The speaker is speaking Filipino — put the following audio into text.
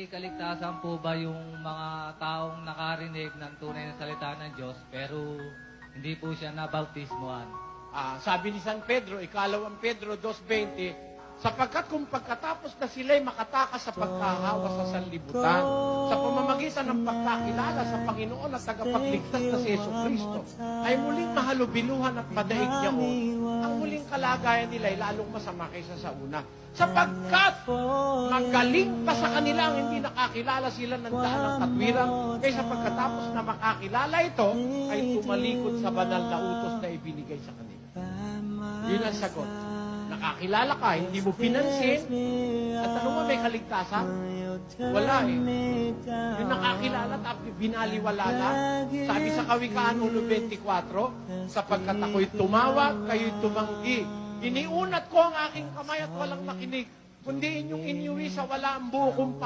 kaligtasan po ba yung mga taong nakarinig ng tunay na salita ng Diyos pero hindi po siya nabautismuhan? Sabi ni San Pedro, ikalawang Pedro 2:20, sapagkat kung pagkatapos na sila'y makatakas sa pagkahawa sa sanlibutan, sa pamamagitan ng pagkakilala sa Panginoon at tagapagligtas na si Jesucristo, ay muling mahalubiluhan at madaig niyaon, ang muling kalagayan nila ay lalong masama kaysa sa una. Sapagkat magaling pa sa kanila ang hindi nakakilala sila ng daan ng katwiran, kaysa pagkatapos na makakilala ito, ay tumalikod sa banal na utos na ibinigay sa kanila. Yun ang sagot. Nakakilala ka, hindi mo pinansin, at ano mo, may kaligtasan? Wala eh. Yung nakakilala, tapos binaliwala na. Sabi sa Kawikaan 1:24, sapagkat ako'y tumawag, kayo'y tumanggi. Iniunat ko ang aking kamay at walang nakinig, kundi inyong inyuwi sa wala ang buhok